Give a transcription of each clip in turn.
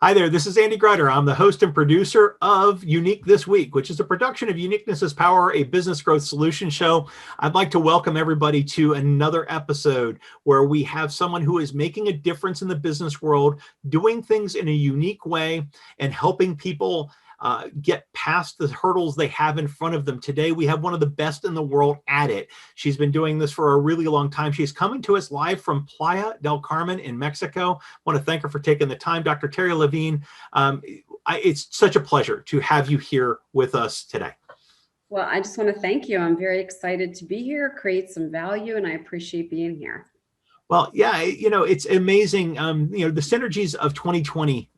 Hi there, this is Andy Grutter. I'm the host and producer of Unique This Week, which is a production of Uniqueness is Power, a business growth solution show. I'd like to welcome everybody to another episode where we have someone who is making a difference in the business world, doing things in a unique way, and helping people get past the hurdles they have in front of them. Today, we have one of the best in the world at it. She's been doing this for a really long time. She's coming to us live from Playa del Carmen in Mexico. I want to thank her for taking the time. Dr. Terri Levine, it's such a pleasure to have you here with us today. Well, I just want to thank you. I'm very excited to be here, create some value, and I appreciate being here. Well, yeah, it's amazing. The synergies of 2020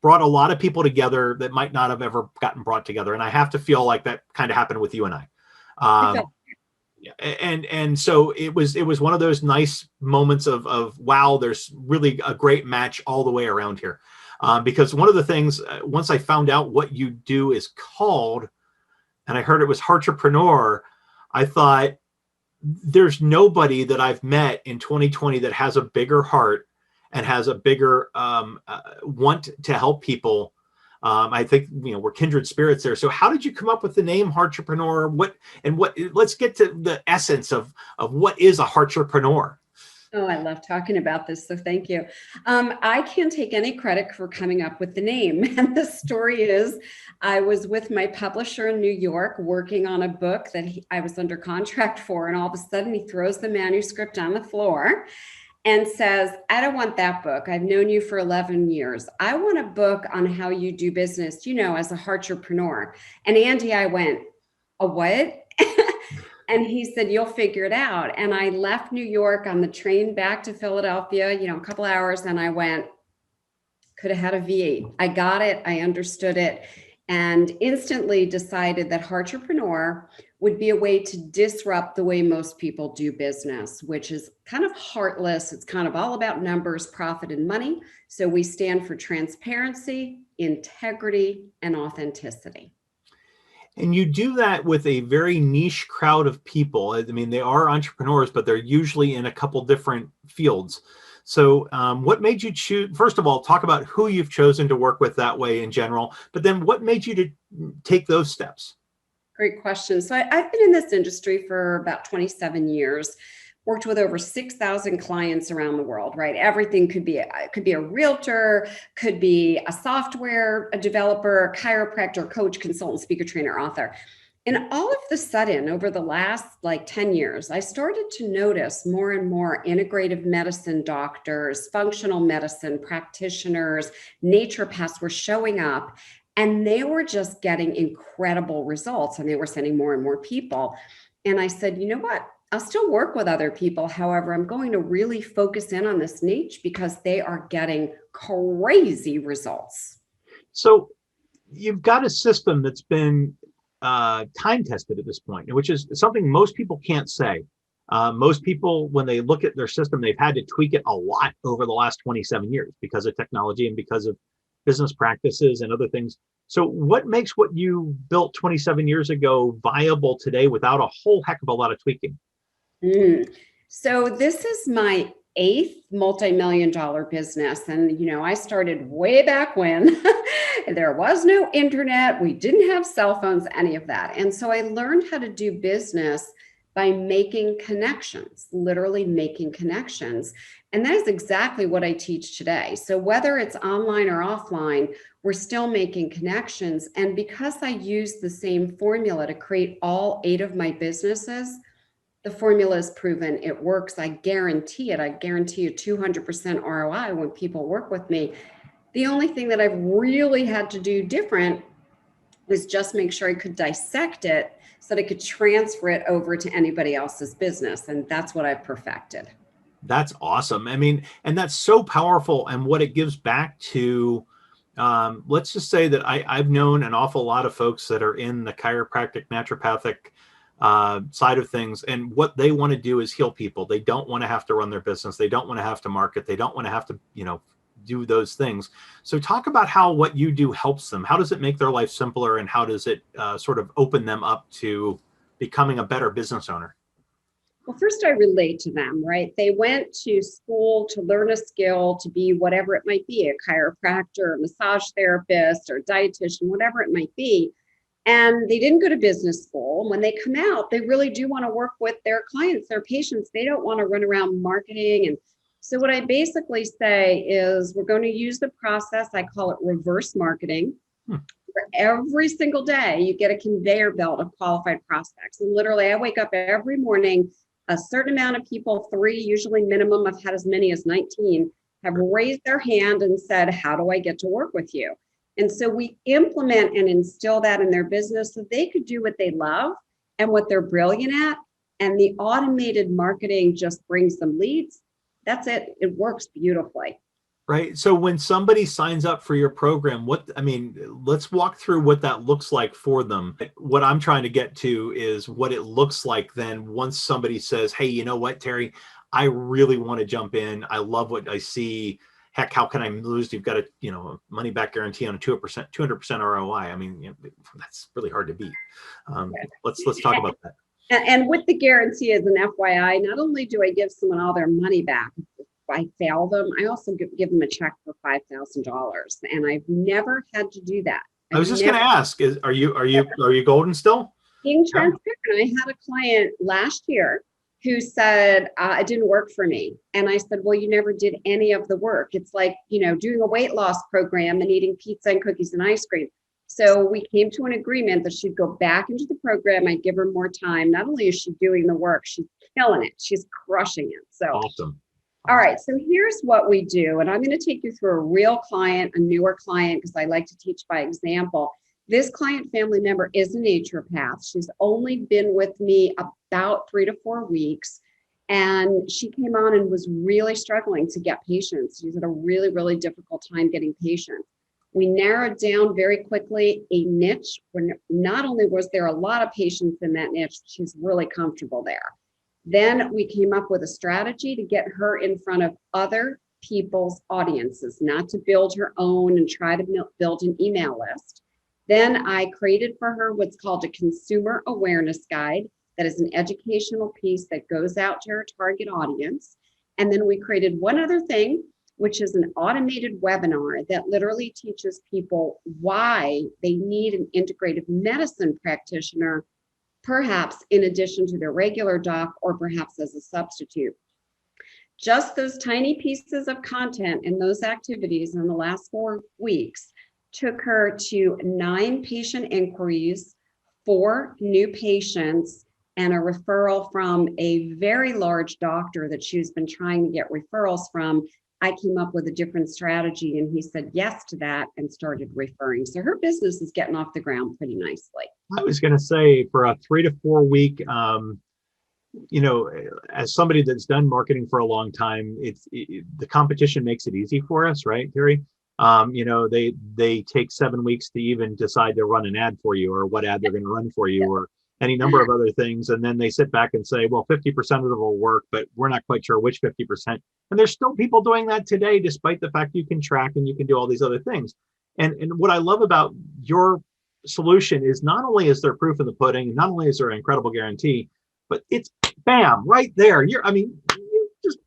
brought a lot of people together that might not have ever gotten brought together. And I have to feel like that kind of happened with you and I. And so it was one of those nice moments of wow, there's really a great match all the way around here. Because one of the things, once I found out what you do is called, and I heard it was Hartrepreneur, I thought there's nobody that I've met in 2020 that has a bigger heart and has a bigger want to help people. I think we're kindred spirits there. So how did you come up with the name Heartrepreneur? Let's get to the essence of what is a Heartrepreneur. Oh, I love talking about this, so thank you. I can't take any credit for coming up with the name. And the story is, I was with my publisher in New York working on a book that I was under contract for, and all of a sudden he throws the manuscript on the floor and says, I don't want that book. I've known you for 11 years. I want a book on how you do business, as a Heartrepreneur. And Andy, I went, a what? And he said, you'll figure it out. And I left New York on the train back to Philadelphia, a couple hours. And I went, could have had a V8. I got it. I understood it. And instantly decided that Heartrepreneur would be a way to disrupt the way most people do business, which is kind of heartless. It's kind of all about numbers, profit, and money. So we stand for transparency, integrity, and authenticity. And you do that with a very niche crowd of people. I mean, they are entrepreneurs, but they're usually in a couple different fields. So what made you choose, first of all, talk about who you've chosen to work with that way in general, but then what made you to take those steps? Great question. So I've been in this industry for about 27 years, worked with over 6,000 clients around the world, right? Everything could be a realtor, could be a software, a developer, a chiropractor, coach, consultant, speaker, trainer, author. And all of the sudden, over the last 10 years, I started to notice more and more integrative medicine doctors, functional medicine practitioners, naturopaths were showing up. And they were just getting incredible results, and they were sending more and more people. And I said, you know what? I'll still work with other people. However, I'm going to really focus in on this niche because they are getting crazy results. So you've got a system that's been time tested at this point, which is something most people can't say. Most people, when they look at their system, they've had to tweak it a lot over the last 27 years because of technology and because of business practices and other things. So what makes what you built 27 years ago viable today without a whole heck of a lot of tweaking? So this is my 8th multi-million-dollar business. And, I started way back when there was no internet. We didn't have cell phones, any of that. And so I learned how to do business by making connections, literally making connections. And that is exactly what I teach today. So whether it's online or offline, we're still making connections. And because I use the same formula to create all 8 of my businesses, the formula is proven. It works. I guarantee it. I guarantee you 200% ROI when people work with me. The only thing that I've really had to do different was just make sure I could dissect it so that I could transfer it over to anybody else's business. And that's what I've perfected. That's awesome. I mean, and that's so powerful. And what it gives back to, let's just say that I've known an awful lot of folks that are in the chiropractic, naturopathic side of things. And what they want to do is heal people. They don't want to have to run their business. They don't want to have to market. They don't want to have to, do those things. So talk about how what you do helps them. How does it make their life simpler? And how does it sort of open them up to becoming a better business owner? Well, first I relate to them, right? They went to school to learn a skill, to be whatever it might be, a chiropractor, a massage therapist, or a dietitian, whatever it might be. And they didn't go to business school. When they come out, they really do want to work with their clients, their patients. They don't want to run around marketing. And so what I basically say is we're going to use the process. I call it reverse marketing. For every single day, you get a conveyor belt of qualified prospects. And literally, I wake up every morning, a certain amount of people, 3, usually minimum, I've had as many as 19, have raised their hand and said, how do I get to work with you? And so we implement and instill that in their business so they could do what they love and what they're brilliant at. And the automated marketing just brings them leads. That's it. It works beautifully. Right. So when somebody signs up for your program, let's walk through what that looks like for them. What I'm trying to get to is what it looks like then once somebody says, hey, you know what, Terry, I really want to jump in. I love what I see. Heck, how can I lose? You've got a money back guarantee on a 200% ROI. I mean, that's really hard to beat. Let's talk about that. And with the guarantee as an FYI, not only do I give someone all their money back, if I fail them, I also give them a check for $5,000. And I've never had to do that. I was just going to ask: are you golden still? Being transparent, I had a client last year who said, it didn't work for me. And I said, well, you never did any of the work. It's like, doing a weight loss program and eating pizza and cookies and ice cream. So we came to an agreement that she'd go back into the program. I'd give her more time. Not only is she doing the work, she's killing it. She's crushing it. So awesome. All right. So here's what we do. And I'm going to take you through a real client, a newer client, because I like to teach by example. This client family member is a naturopath. She's only been with me about 3 to 4 weeks. And she came on and was really struggling to get patients. She's had a really, really difficult time getting patients. We narrowed down very quickly a niche where not only was there a lot of patients in that niche, she's really comfortable there. Then we came up with a strategy to get her in front of other people's audiences, not to build her own and try to build an email list. Then I created for her what's called a consumer awareness guide. That is an educational piece that goes out to her target audience. And then we created one other thing, which is an automated webinar that literally teaches people why they need an integrative medicine practitioner, perhaps in addition to their regular doc or perhaps as a substitute. Just those tiny pieces of content and those activities in the last 4 weeks took her to 9 patient inquiries, 4 new patients, and a referral from a very large doctor that she's been trying to get referrals from. I came up with a different strategy and he said yes to that and started referring. So her business is getting off the ground pretty nicely. I was going to say for a 3 to 4 week, as somebody that's done marketing for a long time, the competition makes it easy for us, right, Terry? They take 7 weeks to even decide to run an ad for you or what ad they're going to run for you or any number of other things. And then they sit back and say, well, 50% of it will work, but we're not quite sure which 50%. And there's still people doing that today, despite the fact you can track and you can do all these other things. And what I love about your solution is not only is there proof in the pudding, not only is there an incredible guarantee, but it's bam, right there. You just,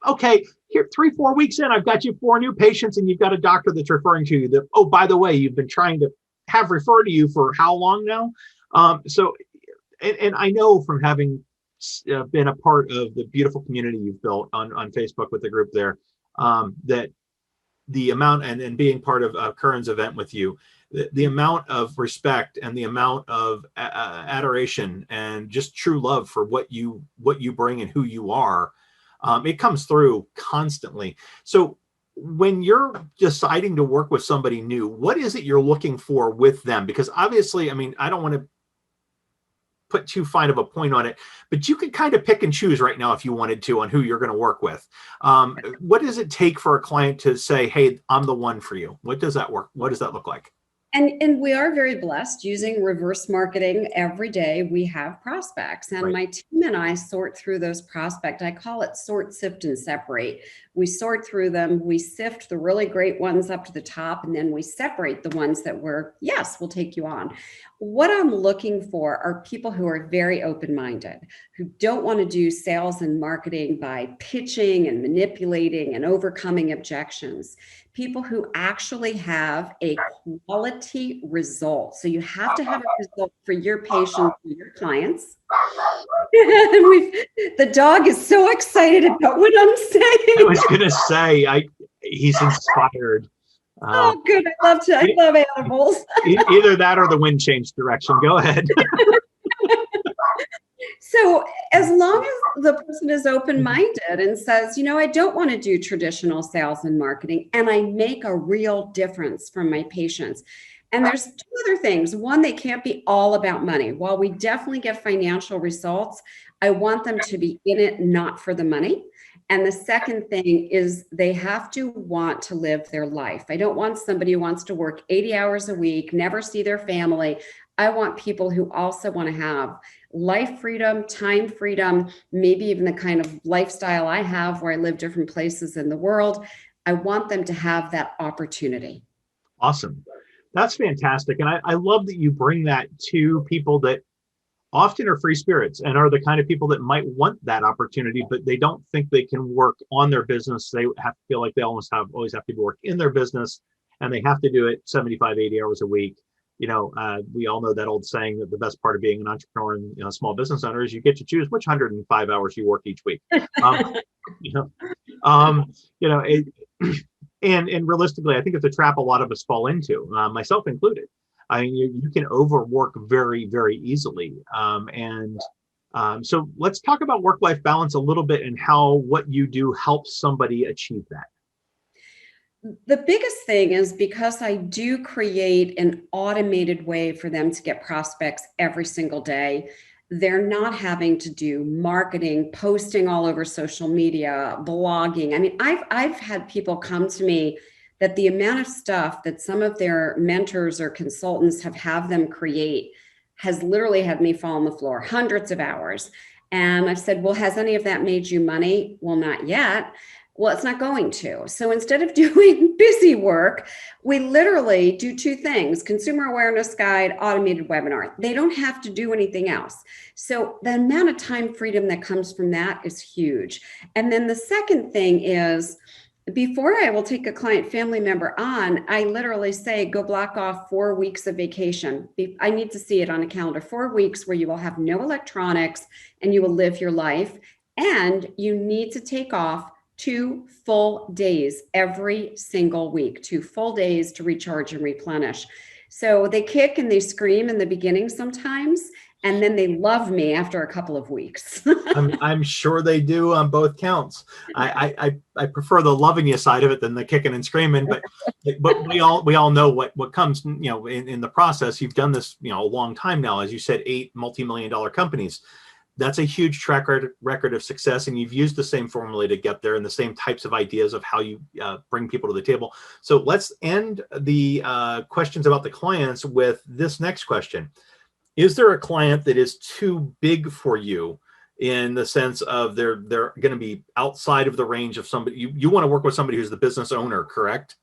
okay, here, 3-4 weeks in, I've got you 4 new patients and you've got a doctor that's referring to you that, oh, by the way, you've been trying to have referred to you for how long now? And I know from having been a part of the beautiful community you've built on Facebook with the group there, that the amount and being part of Curran's event with you, the amount of respect and the amount of adoration and just true love for what you bring and who you are, it comes through constantly. So when you're deciding to work with somebody new, what is it you're looking for with them? Because obviously, I mean, I don't want to put too fine of a point on it, but you could kind of pick and choose right now if you wanted to on who you're going to work with. What does it take for a client to say, hey, I'm the one for you? What does that look like? And we are very blessed using reverse marketing every day. We have prospects, and Right. my team and I sort through those prospects. I call it sort, sift, and separate. We sort through them. We sift the really great ones up to the top, and then we separate the ones that we'll take you on. What I'm looking for are people who are very open-minded, who don't want to do sales and marketing by pitching and manipulating and overcoming objections. People who actually have a quality result. So you have to have a result for your patients, for your clients. The dog is so excited about what I'm saying. I was going to say, he's inspired. Oh, good. I love animals. Either that or the wind changed direction. Go ahead. So as long as the person is open-minded and says, I don't want to do traditional sales and marketing, and I make a real difference for my patients. And there's two other things. One, they can't be all about money. While we definitely get financial results, I want them to be in it, not for the money. And the second thing is they have to want to live their life. I don't want somebody who wants to work 80 hours a week, never see their family. I want people who also want to have life freedom, time freedom, maybe even the kind of lifestyle I have where I live different places in the world. I want them to have that opportunity. Awesome. That's fantastic. And I love that you bring that to people that often are free spirits and are the kind of people that might want that opportunity, but they don't think they can work on their business. They have to feel like they always have to work in their business, and they have to do it 75, 80 hours a week. We all know that old saying that the best part of being an entrepreneur and a small business owner is you get to choose which 105 hours you work each week. And realistically, I think it's a trap a lot of us fall into, myself included. I mean, you can overwork very, very easily. So let's talk about work-life balance a little bit and how what you do helps somebody achieve that. The biggest thing is because I do create an automated way for them to get prospects every single day. They're not having to do marketing, posting all over social media, blogging. I mean, I've had people come to me that the amount of stuff that some of their mentors or consultants have them create has literally had me fall on the floor, hundreds of hours. And I've said, well, has any of that made you money? Well, not yet. Well, it's not going to. So instead of doing busy work, we literally do two things: consumer awareness guide, automated webinar. They don't have to do anything else. So the amount of time freedom that comes from that is huge. And then the second thing is, before I will take a client family member on, I literally say, go block off 4 weeks of vacation. I need to see it on a calendar, 4 weeks where you will have no electronics and you will live your life. And you need to take off 2 full days every single week, 2 full days to recharge and replenish. So they kick and they scream in the beginning sometimes, and then they love me after a couple of weeks. I'm sure they do on both counts. I prefer the loving you side of it than the kicking and screaming, but we all know what comes, in the process. You've done this, a long time now, as you said, 8 multi-million-dollar companies. That's a huge track record of success, and you've used the same formula to get there and the same types of ideas of how you bring people to the table. So let's end the questions about the clients with this next question. Is there a client that is too big for you, in the sense of they're going to be outside of the range of somebody? You want to work with somebody who's the business owner, correct?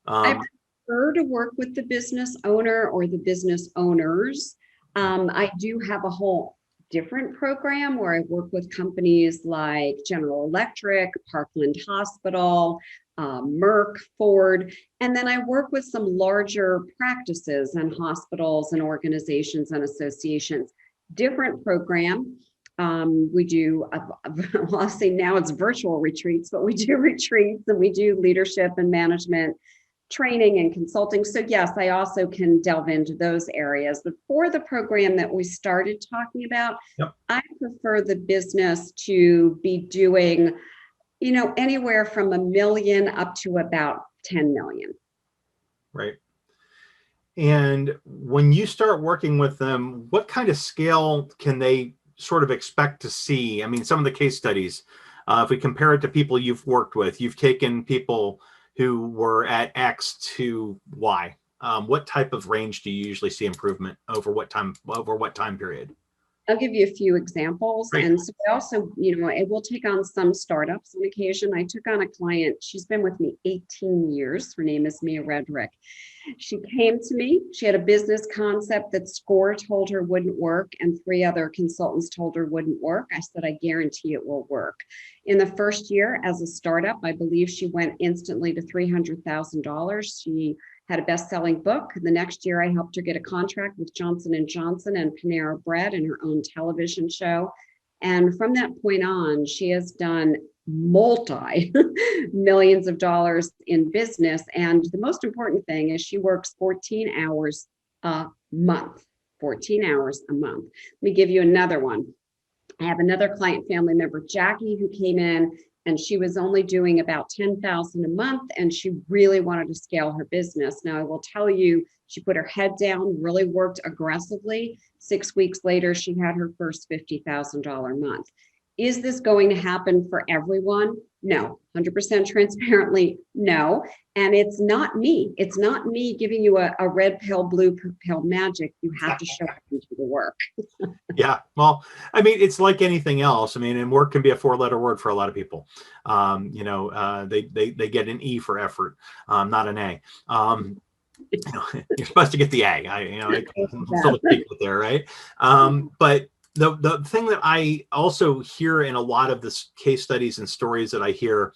I prefer to work with the business owner or the business owners. I do have a whole different program where I work with companies like General Electric, Parkland Hospital, Merck, Ford, and then I work with some larger practices and hospitals and organizations and associations. Different program. We do, well, I'll say now it's virtual retreats, but we do retreats and we do leadership and management training and consulting. So yes, I also can delve into those areas. But for the program that we started talking about, yep, I prefer the business to be doing, anywhere from $1 million up to about 10 million. Right. And when you start working with them, what kind of scale can they sort of expect to see? I mean, some of the case studies, if we compare it to people you've worked with, you've taken people who were at X to Y. what type of range do you usually see improvement over what time period? I'll give you a few examples. Great. And so I also, I will take on some startups on occasion. I took on a client, she's been with me 18 years. Her name is Mia Redrick. She came to me, she had a business concept that SCORE told her wouldn't work and 3 other consultants told her wouldn't work. I said, I guarantee it will work. In the first year as a startup, I believe she went instantly to $300,000. She had a best-selling book. The next year, I helped her get a contract with Johnson & Johnson and Panera Bread and her own television show. And from that point on, she has done multi-millions of dollars in business. And the most important thing is she works 14 hours a month, 14 hours a month. Let me give you another one. I have another client family member, Jackie, who came in and she was only doing about $10,000 a month and she really wanted to scale her business. Now, I will tell you, she put her head down, really worked aggressively. 6 weeks later, she had her first $50,000 month. Is this going to happen for everyone? No. 100% transparently, no. And it's not me. It's not me giving you a red pill, blue pill magic. You have to show up and do the work. Yeah. Well, I mean, it's like anything else. I mean, and work can be a 4-letter word for a lot of people. They get an E for effort, not an A. You're supposed to get the A. I still speak with there, right? But the thing that I also hear in a lot of this case studies and stories that I hear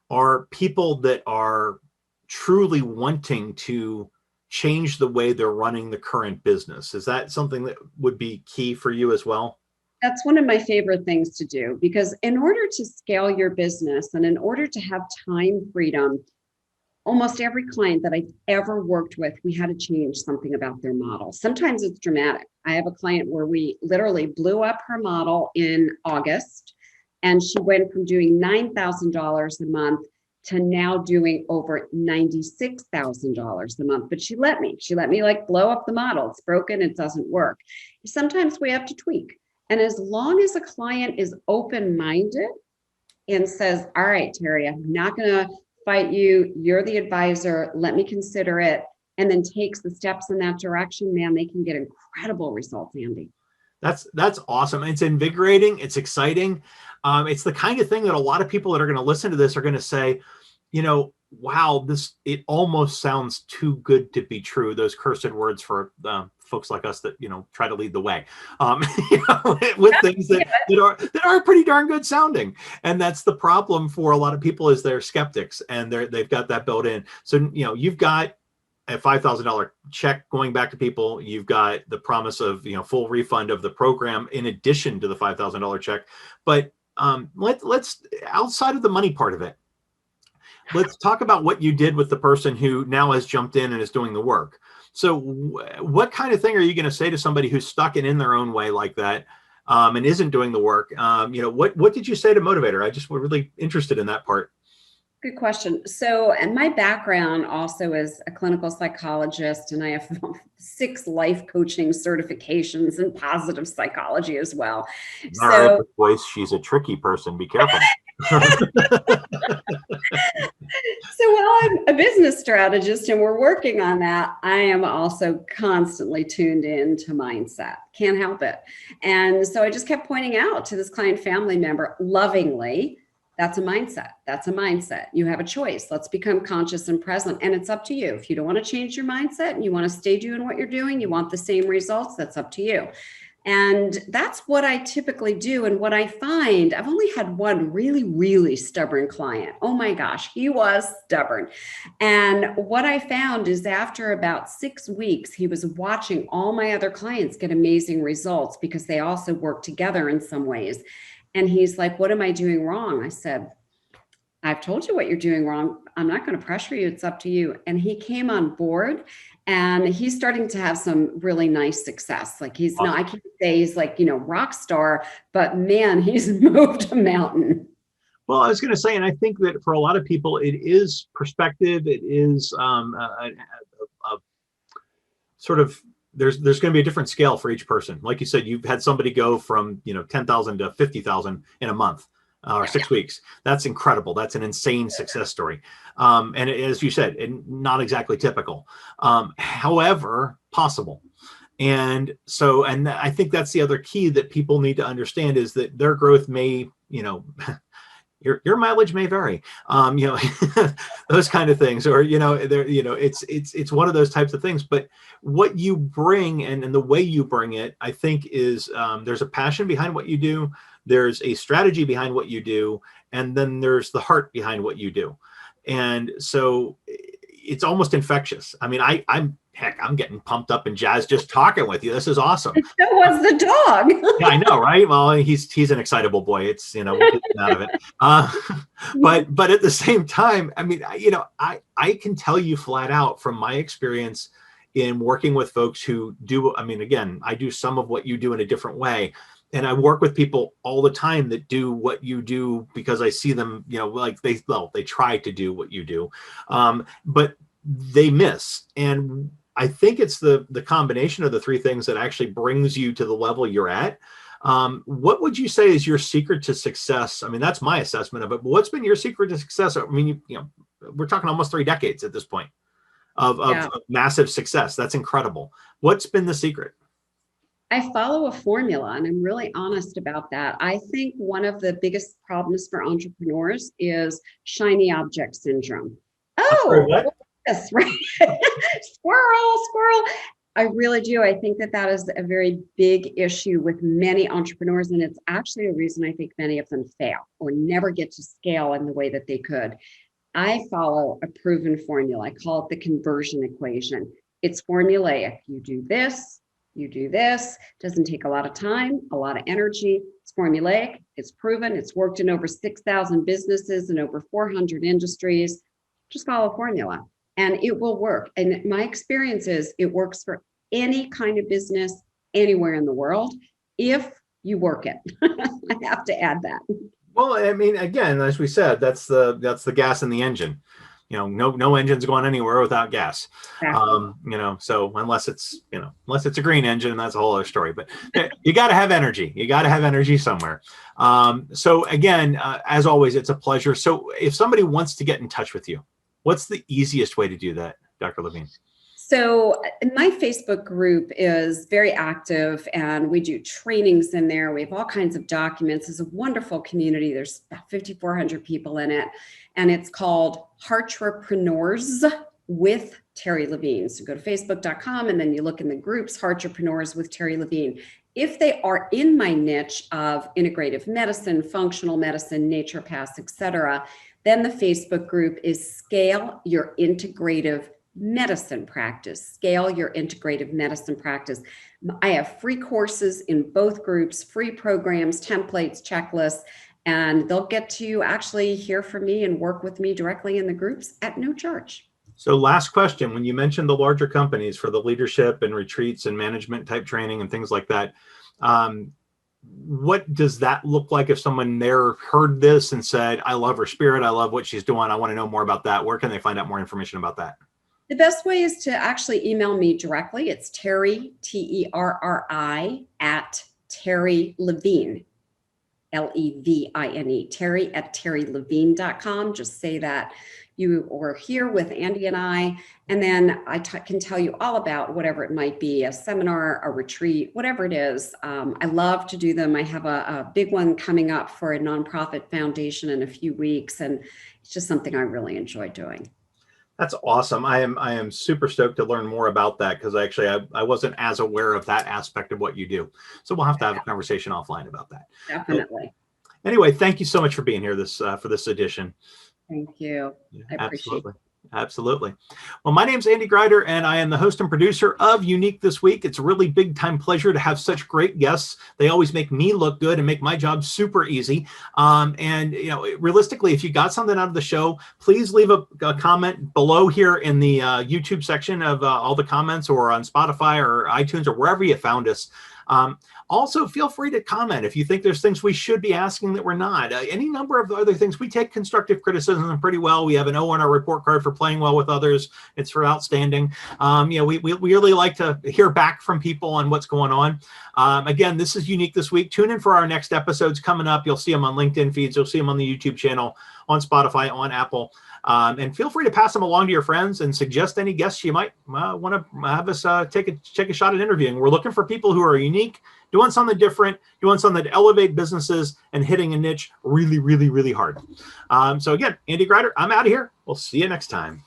are people that are truly wanting to change the way they're running the current business. Is that something that would be key for you as well? That's one of my favorite things to do, because in order to scale your business and in order to have time freedom, almost every client that I've ever worked with, we had to change something about their model. Sometimes it's dramatic. I have a client where we literally blew up her model in August, and she went from doing $9,000 a month to now doing over $96,000 a month. But she let me like blow up the model. It's broken. It doesn't work. Sometimes we have to tweak. And as long as a client is open-minded and says, all right, Terri, I'm not going to fight you. You're the advisor. Let me consider it. And then takes the steps in that direction, man, they can get incredible results, Andy. That's awesome. It's invigorating. It's exciting. It's the kind of thing that a lot of people that are going to listen to this are going to say, wow, it almost sounds too good to be true. Those cursed words for folks like us that, try to lead the way, with things that are pretty darn good sounding. And that's the problem for a lot of people, is they're skeptics and they've got that built in. So, you've got a $5,000 check going back to people. You've got the promise of, full refund of the program in addition to the $5,000 check. But let's outside of the money part of it, let's talk about what you did with the person who now has jumped in and is doing the work. So what kind of thing are you going to say to somebody who's stuck in their own way like that, and isn't doing the work? What did you say to motivate her? I just was really interested in that part. Good question. So, and my background also is a clinical psychologist, and I have 6 life coaching certifications in positive psychology as well. All right, voice, she's a tricky person. Be careful. So while I'm a business strategist and we're working on that, I am also constantly tuned in to mindset. Can't help it. And so I just kept pointing out to this client family member lovingly, that's a mindset. That's a mindset. You have a choice. Let's become conscious and present. And it's up to you. If you don't want to change your mindset and you want to stay doing what you're doing, you want the same results, that's up to you. And that's what I typically do. And what I find, I've only had one really, really stubborn client. Oh my gosh, he was stubborn. And what I found is after about 6 weeks, he was watching all my other clients get amazing results because they also work together in some ways. And he's like, what am I doing wrong? I said, I've told you what you're doing wrong. I'm not going to pressure you. It's up to you. And he came on board and he's starting to have some really nice success. Like he's not, I can't say he's like, rock star, but man, he's moved a mountain. Well, I was going to say, and I think that for a lot of people, it is perspective. It is a sort of, there's going to be a different scale for each person. Like you said, you've had somebody go from, 10,000 to 50,000 in a month. or 6 weeks. That's incredible. That's an insane success story. And as you said, not exactly typical. However, possible. And so, and I think that's the other key that people need to understand is that their growth may, your mileage may vary, those kind of things, or, it's one of those types of things, but what you bring and the way you bring it, I think is, there's a passion behind what you do. There's a strategy behind what you do. And then there's the heart behind what you do. And so it's almost infectious. I mean, I'm getting pumped up and jazzed just talking with you. This is awesome. So was the dog. Yeah, I know, right? Well, he's an excitable boy. It's, we'll get out of it. But at the same time, I mean, I can tell you flat out from my experience in working with folks who do, I mean, again, I do some of what you do in a different way. And I work with people all the time that do what you do because I see them, like they try to do what you do, but they miss. And I think it's the combination of the three things that actually brings you to the level you're at. What would you say is your secret to success? I mean, that's my assessment of it, but what's been your secret to success? I mean, we're talking almost 3 decades at this point of massive success. That's incredible. What's been the secret? I follow a formula, and I'm really honest about that. I think one of the biggest problems for entrepreneurs is shiny object syndrome. Oh, what? Yes, right. Squirrel. I really do. I think that is a very big issue with many entrepreneurs, and it's actually a reason I think many of them fail or never get to scale in the way that they could. I follow a proven formula. I call it the conversion equation. It's formulaic. You do this. Doesn't take a lot of time, a lot of energy. It's formulaic. It's proven. It's worked in over 6,000 businesses and over 400 industries. Just follow a formula and it will work. And my experience is it works for any kind of business anywhere in the world if you work it. I have to add that. Well, I mean, again, as we said, that's the gas in the engine. No engine's going anywhere without gas. Exactly. So unless it's a green engine, that's a whole other story, but you got to have energy. You got to have energy somewhere. So again, as always, it's a pleasure. So if somebody wants to get in touch with you, what's the easiest way to do that, Dr. Levine? So my Facebook group is very active and we do trainings in there. We have all kinds of documents. It's a wonderful community. There's about 5,400 people in it. And it's called Heartrepreneurs with Terri Levine. So go to facebook.com and then you look in the groups, Heartrepreneurs with Terri Levine. If they are in my niche of integrative medicine, functional medicine, naturopaths, etc., then the Facebook group is Scale Your Integrative Medicine Practice. Scale Your Integrative Medicine Practice. I have free courses in both groups, free programs, templates, checklists, and they'll get to actually hear from me and work with me directly in the groups at no charge. So last question, when you mentioned the larger companies for the leadership and retreats and management type training and things like that, what does that look like if someone there heard this and said, I love her spirit, I love what she's doing, I want to know more about that? Where can they find out more information about that? The best way is to actually email me directly. It's Terri, Terri, at Terri Levine, Levine, Terri at terrilevine.com. Just say that you were here with Andy and I, and then I can tell you all about whatever it might be, a seminar, a retreat, whatever it is. I love to do them. I have a big one coming up for a nonprofit foundation in a few weeks, and it's just something I really enjoy doing. That's awesome. I am super stoked to learn more about that because actually I wasn't as aware of that aspect of what you do. So we'll have to have a conversation offline about that. Definitely. But anyway, thank you so much for being here for this edition. Thank you. I appreciate it. Absolutely. Well, my name's Andy Grider, and I am the host and producer of Unique This Week. It's a really big time pleasure to have such great guests. They always make me look good and make my job super easy. And realistically, if you got something out of the show, please leave a comment below here in the YouTube section of all the comments, or on Spotify or iTunes or wherever you found us. Also, feel free to comment if you think there's things we should be asking that we're not. Any number of other things. We take constructive criticism pretty well. We have an O on our report card for playing well with others. It's for outstanding. We really like to hear back from people on what's going on. Again, this is unique this week. Tune in for our next episodes coming up. You'll see them on LinkedIn feeds. You'll see them on the YouTube channel, on Spotify, on Apple. And feel free to pass them along to your friends and suggest any guests you might want to have us take a shot at interviewing. We're looking for people who are unique, doing something different, doing something to elevate businesses and hitting a niche really, really, really hard. So again, Andy Grider, I'm out of here. We'll see you next time.